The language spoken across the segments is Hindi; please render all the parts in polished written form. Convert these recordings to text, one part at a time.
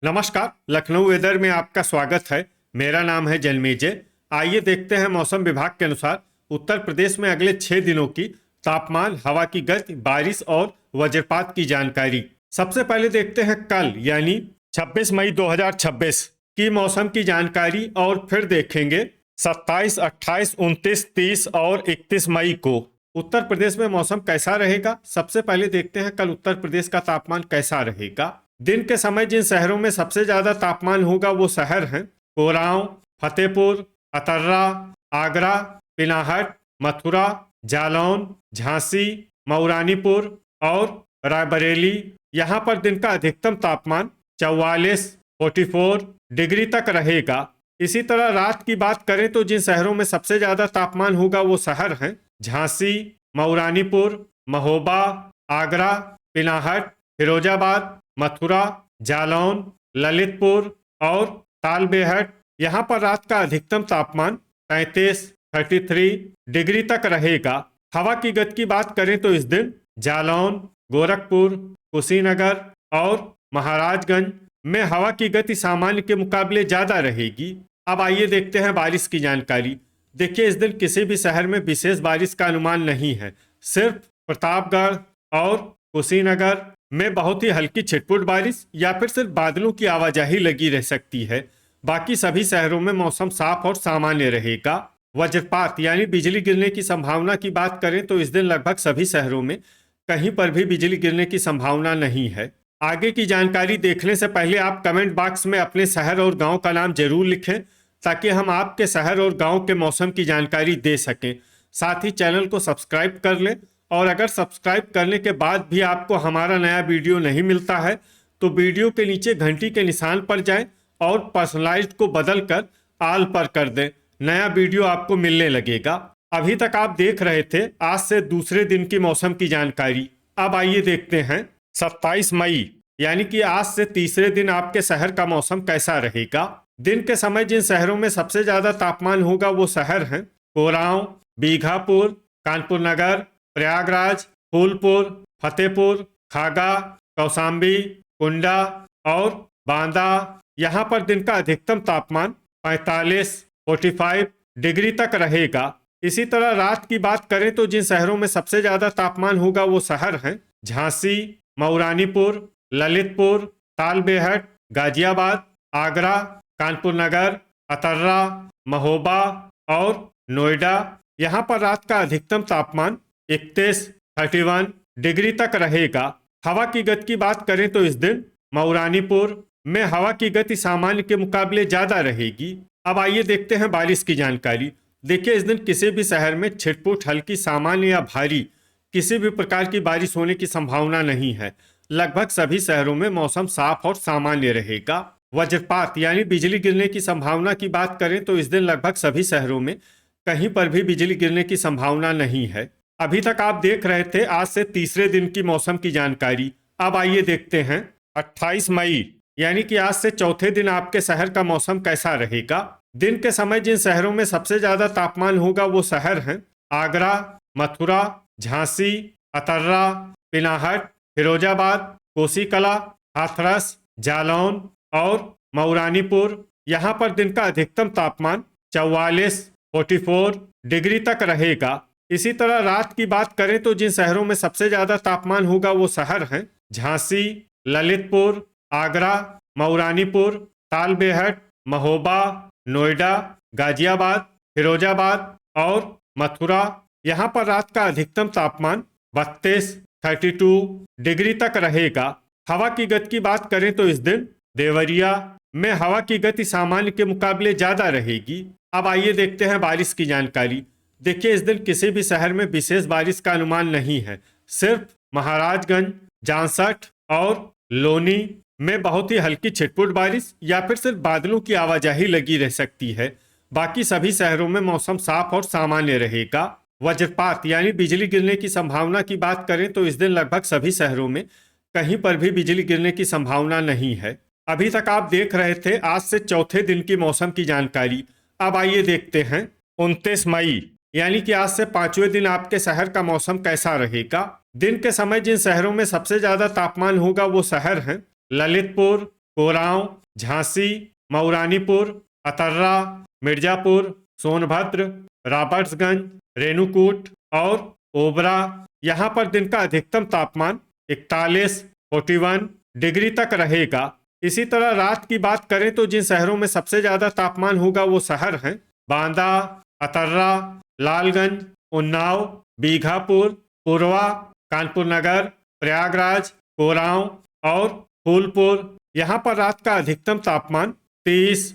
नमस्कार। लखनऊ वेदर में आपका स्वागत है। मेरा नाम है जन्मेजय। आइए देखते हैं मौसम विभाग के अनुसार उत्तर प्रदेश में अगले 6 दिनों की तापमान, हवा की गति, बारिश और वज्रपात की जानकारी। सबसे पहले देखते हैं कल यानी 26 मई 2026 की मौसम की जानकारी और फिर देखेंगे 27, 28, 29, 30 और 31 मई को उत्तर प्रदेश में मौसम कैसा रहेगा। सबसे पहले देखते हैं कल उत्तर प्रदेश का तापमान कैसा रहेगा। दिन के समय जिन शहरों में सबसे ज्यादा तापमान होगा वो शहर हैं कोरांव, फतेहपुर, अतर्रा, आगरा, पिनाहट, मथुरा, जालौन, झांसी, मऊरानीपुर और रायबरेली। यहाँ पर दिन का अधिकतम तापमान 44, 44 डिग्री तक रहेगा। इसी तरह रात की बात करें तो जिन शहरों में सबसे ज्यादा तापमान होगा वो शहर हैं झांसी, मऊरानीपुर, महोबा, आगरा, पिनाहट, फिरोजाबाद, मथुरा, जालौन, ललितपुर और तालबेहट। यहाँ पर रात का अधिकतम तापमान 33, 33 डिग्री तक रहेगा। हवा की गति की बात करें तो इस दिन जालौन, गोरखपुर, कुशीनगर और महाराजगंज में हवा की गति सामान्य के मुकाबले ज्यादा रहेगी। अब आइए देखते हैं बारिश की जानकारी। देखिए, इस दिन किसी भी शहर में विशेष बारिश का अनुमान नहीं है। सिर्फ प्रतापगढ़ और कुशीनगर में बहुत ही हल्की छिटपुट बारिश या फिर सिर्फ बादलों की आवाजाही लगी रह सकती है। बाकी सभी शहरों में मौसम साफ और सामान्य रहेगा। वज्रपात यानी बिजली गिरने की संभावना की बात करें तो इस दिन लगभग सभी शहरों में कहीं पर भी बिजली गिरने की संभावना नहीं है। आगे की जानकारी देखने से पहले आप कमेंट बॉक्स में अपने शहर और गांव का नाम जरूर लिखें ताकि हम आपके शहर और गांव के मौसम की जानकारी दे सकें। साथ ही चैनल को सब्सक्राइब कर लें और अगर सब्सक्राइब करने के बाद भी आपको हमारा नया वीडियो नहीं मिलता है तो वीडियो के नीचे घंटी के निशान पर जाएं और पर्सनलाइज्ड को बदल कर ऑल पर कर दें। नया वीडियो आपको मिलने लगेगा। अभी तक आप देख रहे थे आज से दूसरे दिन की मौसम की जानकारी। अब आइए देखते हैं 27 मई यानी कि आज से तीसरे दिन आपके शहर का मौसम कैसा रहेगा। दिन के समय जिन शहरों में सबसे ज्यादा तापमान होगा वो शहर हैं कोरांव, बीघापुर, कानपुर नगर, प्रयागराज, फूलपुर, फतेहपुर, खागा, कौशाम्बी, कुंडा और बांदा। यहाँ पर दिन का अधिकतम तापमान 45, 45 डिग्री तक रहेगा। इसी तरह रात की बात करें तो जिन शहरों में सबसे ज्यादा तापमान होगा वो शहर हैं झांसी, मऊरानीपुर, ललितपुर, तालबेहट, गाजियाबाद, आगरा, कानपुर नगर, अतर्रा, महोबा और नोएडा। यहाँ पर रात का अधिकतम तापमान 31, 31 डिग्री तक रहेगा। हवा की गति की बात करें तो इस दिन मऊरानीपुर में हवा की गति सामान्य के मुकाबले ज्यादा रहेगी। अब आइए देखते हैं बारिश की जानकारी। देखिए, इस दिन किसी भी शहर में छिटपुट, हल्की, सामान्य या भारी किसी भी प्रकार की बारिश होने की संभावना नहीं है। लगभग सभी शहरों में मौसम साफ और सामान्य रहेगा। वज्रपात यानी बिजली गिरने की संभावना की बात करें तो इस दिन लगभग सभी शहरों में कहीं पर भी बिजली गिरने की संभावना नहीं है। अभी तक आप देख रहे थे आज से तीसरे दिन की मौसम की जानकारी। अब आइए देखते हैं 28 मई यानी कि आज से चौथे दिन आपके शहर का मौसम कैसा रहेगा। दिन के समय जिन शहरों में सबसे ज्यादा तापमान होगा वो शहर हैं आगरा, मथुरा, झांसी, अतर्रा, पिनाहट, फिरोजाबाद, कोसीकला, हाथरस, जालौन और मऊरानीपुर। यहाँ पर दिन का अधिकतम तापमान 44, 44 डिग्री तक रहेगा। इसी तरह रात की बात करें तो जिन शहरों में सबसे ज्यादा तापमान होगा वो शहर हैं झांसी, ललितपुर, आगरा, मऊरानीपुर, तालबेहट, महोबा, नोएडा, गाजियाबाद, फिरोजाबाद और मथुरा। यहाँ पर रात का अधिकतम तापमान 32, 32 डिग्री तक रहेगा। हवा की गति की बात करें तो इस दिन देवरिया में हवा की गति सामान्य के मुकाबले ज्यादा रहेगी। अब आइए देखते हैं बारिश की जानकारी। देखिए, इस दिन किसी भी शहर में विशेष बारिश का अनुमान नहीं है। सिर्फ महाराजगंज, जांसठ और लोनी में बहुत ही हल्की छिटपुट बारिश या फिर सिर्फ बादलों की आवाजाही लगी रह सकती है। बाकी सभी शहरों में मौसम साफ और सामान्य रहेगा। वज्रपात यानी बिजली गिरने की संभावना की बात करें तो इस दिन लगभग सभी शहरों में कहीं पर भी बिजली गिरने की संभावना नहीं है। अभी तक आप देख रहे थे आज से चौथे दिन की मौसम की जानकारी। अब आइए देखते हैं 29 मई यानी कि आज से पांचवें दिन आपके शहर का मौसम कैसा रहेगा। दिन के समय जिन शहरों में सबसे ज्यादा तापमान होगा वो शहर हैं ललितपुर, कोरांव, झांसी, मऊरानीपुर, अतर्रा, मिर्जापुर, सोनभद्र, रॉबर्ट्सगंज, रेणुकूट और ओबरा। यहाँ पर दिन का अधिकतम तापमान 41 डिग्री तक रहेगा। इसी तरह रात की बात करें तो जिन शहरों में सबसे ज्यादा तापमान होगा वो शहर हैं बांदा, अतर्रा, लालगंज, उन्नाव, बीघापुर, पुरवा, कानपुर नगर, प्रयागराज, कोरांव और फूलपुर। यहाँ पर रात का अधिकतम तापमान 30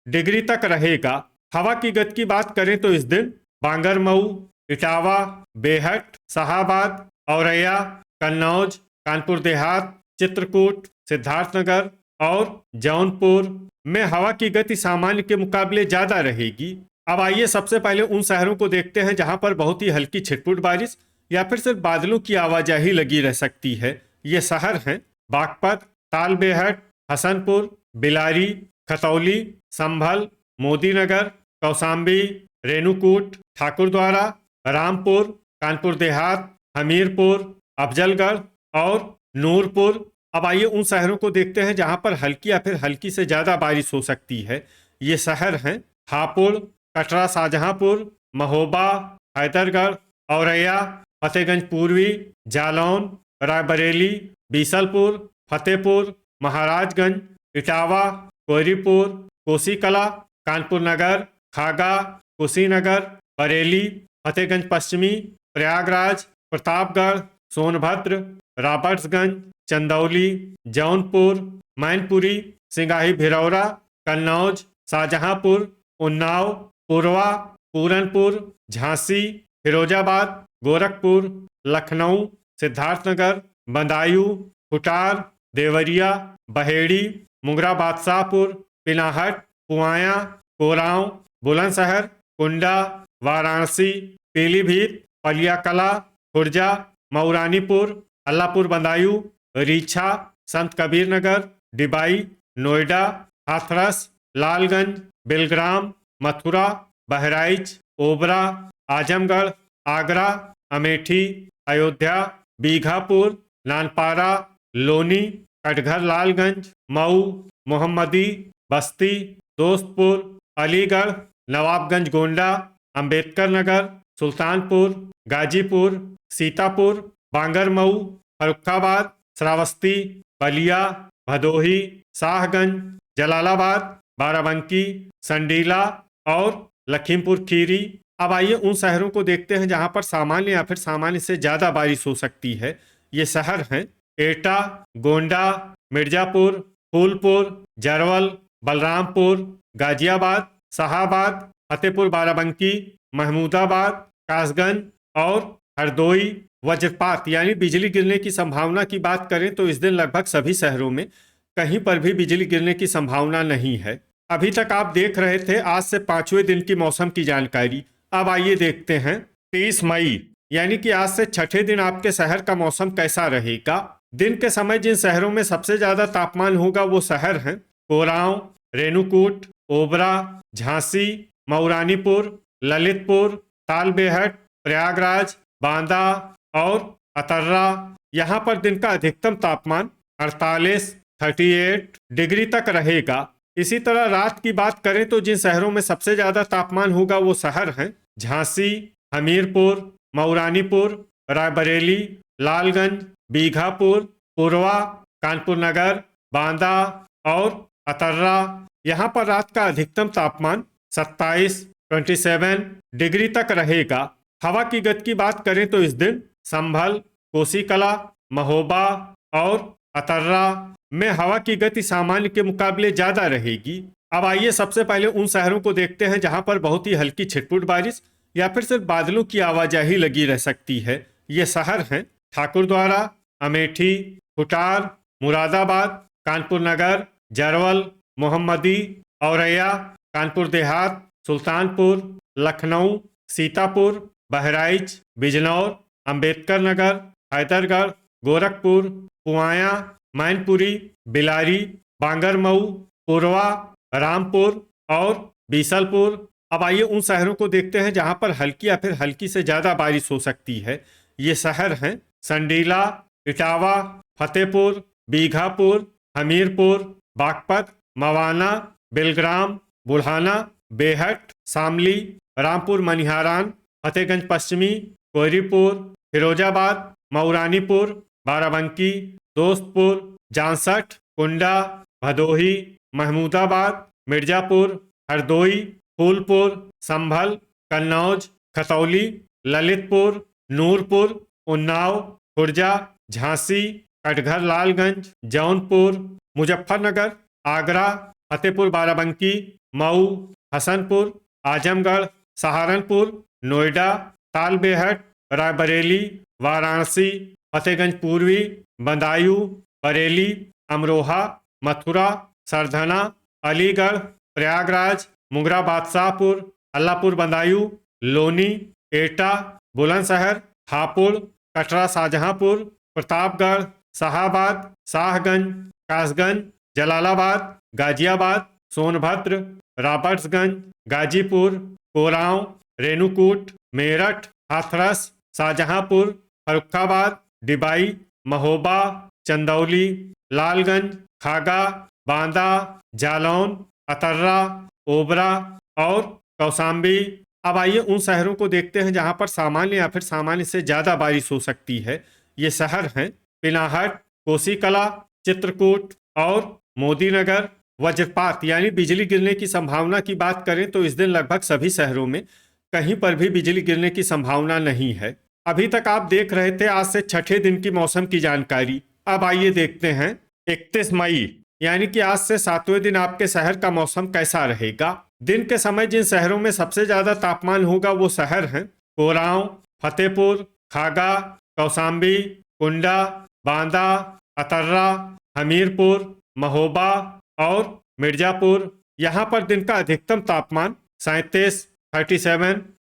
डिग्री तक रहेगा। हवा की गति की बात करें तो इस दिन बांगरमऊ, इटावा, बेहट, शाहाबाद, औरैया, कन्नौज, कानपुर देहात, चित्रकूट, सिद्धार्थनगर और जौनपुर में हवा की गति सामान्य के मुकाबले ज्यादा रहेगी। अब आइए सबसे पहले उन शहरों को देखते हैं जहां पर बहुत ही हल्की छिटपुट बारिश या फिर सिर्फ बादलों की आवाजाही लगी रह सकती है। ये शहर हैं बागपत, तालबेहट, हसनपुर, बिलारी, खतौली, संभल, मोदीनगर, कौशाम्बी, रेणुकूट, ठाकुरद्वारा, रामपुर, कानपुर देहात, हमीरपुर, अफजलगढ़ और नूरपुर। अब आइए उन शहरों को देखते हैं जहां पर हल्की या फिर हल्की से ज्यादा बारिश हो सकती है। ये शहर हैं हापुड़, कटरा, शाहजहांपुर, महोबा, हैदरगढ़, औरैया, फतेहगंज पूर्वी, जालौन, रायबरेली, बीसलपुर, फतेहपुर, महाराजगंज, इटावा, कोयरीपुर, कोसीकला, कानपुर नगर, खागा, कुशीनगर, बरेली, फतेहगंज पश्चिमी, प्रयागराज, प्रतापगढ़, सोनभद्र, रॉबर्ट्सगंज, चंदौली, जौनपुर, मैनपुरी, सिंगाही भिरौरा, कन्नौज, शाहजहांपुर, उन्नाव, पुरवा, पूरनपुर, झांसी, फिरोजाबाद, गोरखपुर, लखनऊ, सिद्धार्थनगर, बदायूं, खुटार, देवरिया, बहेड़ी, मुंगरा बादशाहपुर, पिनाहट, पुआया, कोरांव, बुलंदशहर, कुंडा, वाराणसी, पीलीभीत, पलियाकला, खुर्जा, मऊरानीपुर, अल्लापुर बदायूं, रीछा, संत कबीर नगर, डिबाई, नोएडा, हाथरस, लालगंज, बेलग्राम, मथुरा, बहराइच, ओबरा, आजमगढ़, आगरा, अमेठी, अयोध्या, बीघापुर, नानपारा, लोनी, कटघर, लालगंज, मऊ, मोहम्मदी, बस्ती, दोस्तपुर, अलीगढ़, नवाबगंज, गोंडा, अंबेडकर नगर, सुल्तानपुर, गाजीपुर, सीतापुर, बांगरमऊ, फर्रुखाबाद, श्रावस्ती, बलिया, भदोही, शाहगंज, जलालाबाद, बाराबंकी, संडीला और लखीमपुर खीरी। अब आइए उन शहरों को देखते हैं जहां पर सामान्य या फिर सामान्य से ज्यादा बारिश हो सकती है। ये शहर हैं एटा, गोंडा, मिर्जापुर, फूलपुर, जरवल, बलरामपुर, गाजियाबाद, शाहाबाद, फतेहपुर बाराबंकी, महमूदाबाद, कासगंज और हरदोई। वज्रपात यानी बिजली गिरने की संभावना की बात करें तो इस दिन लगभग सभी शहरों में कहीं पर भी बिजली गिरने की संभावना नहीं है। अभी तक आप देख रहे थे आज से 5वें दिन की मौसम की जानकारी। अब आइए देखते हैं 30 मई यानी कि आज से छठे दिन आपके शहर का मौसम कैसा रहेगा। दिन के समय जिन शहरों में सबसे ज्यादा तापमान होगा वो शहर हैं कोरांव, रेणुकूट, ओबरा, झांसी, मऊरानीपुर, ललितपुर, तालबेहट, प्रयागराज, बांदा और अतर्रा। यहाँ पर दिन का अधिकतम तापमान 38 डिग्री तक रहेगा। इसी तरह रात की बात करें तो जिन शहरों में सबसे ज्यादा तापमान होगा वो शहर हैं झांसी, हमीरपुर, मऊरानीपुर, रायबरेली, लालगंज, बीघापुर, पुरवा, कानपुर नगर, बांदा और अतर्रा। यहाँ पर रात का अधिकतम तापमान 27 डिग्री तक रहेगा। हवा की गति की बात करें तो इस दिन संभल, कोसीकला, महोबा और अतर्रा में हवा की गति सामान्य के मुकाबले ज्यादा रहेगी। अब आइए सबसे पहले उन शहरों को देखते हैं जहां पर बहुत ही हल्की छिटपुट बारिश या फिर सिर्फ बादलों की आवाजाही लगी रह सकती है। ये शहर हैं ठाकुरद्वारा, अमेठी, खुटार, मुरादाबाद, कानपुर नगर, जरवल, मोहम्मदी, औरैया, कानपुर देहात, सुल्तानपुर, लखनऊ, सीतापुर, बहराइच, बिजनौर, अंबेडकर नगर, हैदरगढ़, गोरखपुर, पुआया, मैनपुरी, बिलारी, बांगरमऊ, पुरवा, रामपुर और बीसलपुर। अब आइए उन शहरों को देखते हैं जहां पर हल्की या फिर हल्की से ज्यादा बारिश हो सकती है। ये शहर हैं संडीला, इटावा, फतेहपुर, बीघापुर, हमीरपुर, बागपत, मवाना, बिलग्राम, बुढ़ाना, बेहट, शामली, रामपुर मनिहारान, फतेहगंज पश्चिमी, कोहरीपुर, फिरोजाबाद, मऊरानीपुर, बाराबंकी, दोस्तपुर, जांसठ, कुंडा, भदोही, महमूदाबाद, मिर्जापुर, हरदोई, फूलपुर, संभल, कन्नौज, खतौली, ललितपुर, नूरपुर, उन्नाव, खुर्जा, झांसी, कटघर लालगंज, जौनपुर, मुजफ्फरनगर, आगरा, फतेहपुर बाराबंकी, मऊ, हसनपुर, आजमगढ़, सहारनपुर, नोएडा, तालबेहट, रायबरेली, वाराणसी, फतेहगंज पूर्वी, बदायूं, बरेली, अमरोहा, मथुरा, सरधना, अलीगढ़, प्रयागराज, मुंगरा बादशाहपुर, अल्लाहपुर बदायूं, लोनी, एटा, बुलंदशहर, हापुड़, कटरा शाहजहांपुर, प्रतापगढ़, शाहाबाद, शाहगंज, कासगंज, जलालाबाद, गाजियाबाद, सोनभद्र, रॉबर्ट्सगंज, गाजीपुर, कोरांव, रेणुकूट, मेरठ, हाथरस, शाहजहांपुर, फर्रुखाबाद, डिबाई, महोबा, चंदौली, लालगंज, खागा, बांदा, जालौन, अतर्रा, ओबरा और कौसाम्बी। अब आइए उन शहरों को देखते हैं जहां पर सामान्य या फिर सामान्य से ज़्यादा बारिश हो सकती है। ये शहर हैं पिनाहट, कोसीकला, चित्रकूट और मोदीनगर। वज्रपात यानी बिजली गिरने की संभावना की बात करें तो इस दिन लगभग सभी शहरों में कहीं पर भी बिजली गिरने की संभावना नहीं है। अभी तक आप देख रहे थे आज से छठे दिन की मौसम की जानकारी। अब आइए देखते हैं 31 मई यानी कि आज से 7वें दिन आपके शहर का मौसम कैसा रहेगा। दिन के समय जिन शहरों में सबसे ज्यादा तापमान होगा वो शहर हैं कोरांव, फतेहपुर, खागा, कौसाम्बी, कुंडा, बांदा, अतर्रा, हमीरपुर, महोबा और मिर्जापुर। यहाँ पर दिन का अधिकतम तापमान 37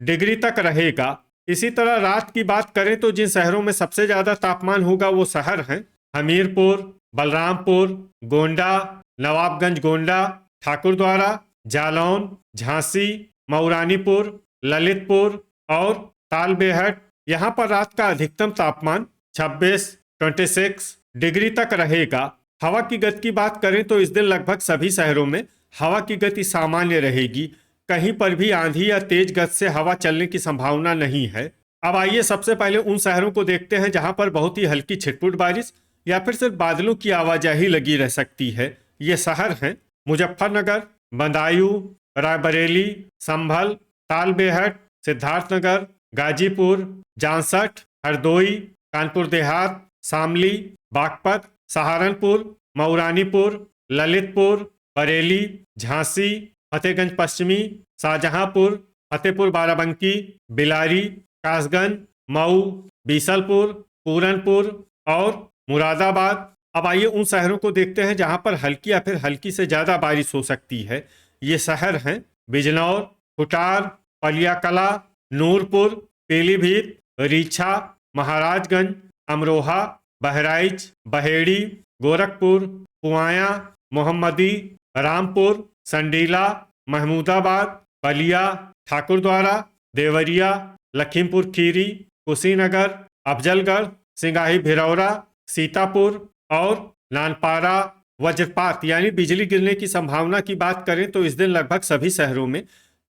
डिग्री तक रहेगा। इसी तरह रात की बात करें तो जिन शहरों में सबसे ज्यादा तापमान होगा वो शहर हैं हमीरपुर, बलरामपुर, गोंडा, नवाबगंज गोंडा, ठाकुरद्वारा, जालौन, झांसी, मऊरानीपुर, ललितपुर और तालबेहट। यहाँ पर रात का अधिकतम तापमान 26 डिग्री तक रहेगा। हवा की गति की बात करें तो इस दिन लगभग सभी शहरों में हवा की गति सामान्य रहेगी। कहीं पर भी आंधी या तेज गति से हवा चलने की संभावना नहीं है। अब आइए सबसे पहले उन शहरों को देखते हैं जहां पर बहुत ही हल्की छिटपुट बारिश या फिर सिर्फ बादलों की आवाजाही लगी रह सकती है। ये शहर हैं मुजफ्फरनगर, बदायूं, रायबरेली, संभल, तालबेहट, सिद्धार्थनगर, गाजीपुर, जांसठ, हरदोई, कानपुर देहात, शामली, बागपत, सहारनपुर, मऊरानीपुर, ललितपुर, बरेली, झांसी, फतेहगंज पश्चिमी, शाहजहांपुर, फतेहपुर बाराबंकी, बिलारी, कासगंज, मऊ, बीसलपुर, पूरनपुर और मुरादाबाद। अब आइए उन शहरों को देखते हैं जहां पर हल्की या फिर हल्की से ज़्यादा बारिश हो सकती है। ये शहर हैं बिजनौर, कुटार, पलियाकला, नूरपुर, पीलीभीत, रीछा, महाराजगंज, अमरोहा, बहराइच, बहेड़ी, गोरखपुर, पुआया, मोहम्मदी, रामपुर, संडीला, महमूदाबाद, बलिया, ठाकुरद्वारा, देवरिया, लखीमपुर खीरी, कुशीनगर, अफजलगढ़, सिंगाही भिरौरा, सीतापुर और नानपारा। वज्रपात यानी बिजली गिरने की संभावना की बात करें तो इस दिन लगभग सभी शहरों में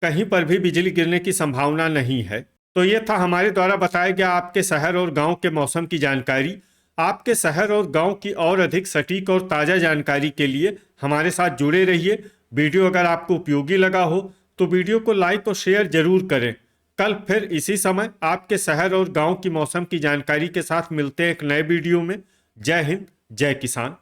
कहीं पर भी बिजली गिरने की संभावना नहीं है। तो ये था हमारे द्वारा बताया गया आपके शहर और गांव के मौसम की जानकारी। आपके शहर और गांव की और अधिक सटीक और ताज़ा जानकारी के लिए हमारे साथ जुड़े रहिए। वीडियो अगर आपको उपयोगी लगा हो तो वीडियो को लाइक और शेयर जरूर करें। कल फिर इसी समय आपके शहर और गांव की मौसम की जानकारी के साथ मिलते हैं एक नए वीडियो में। जय हिंद, जय किसान।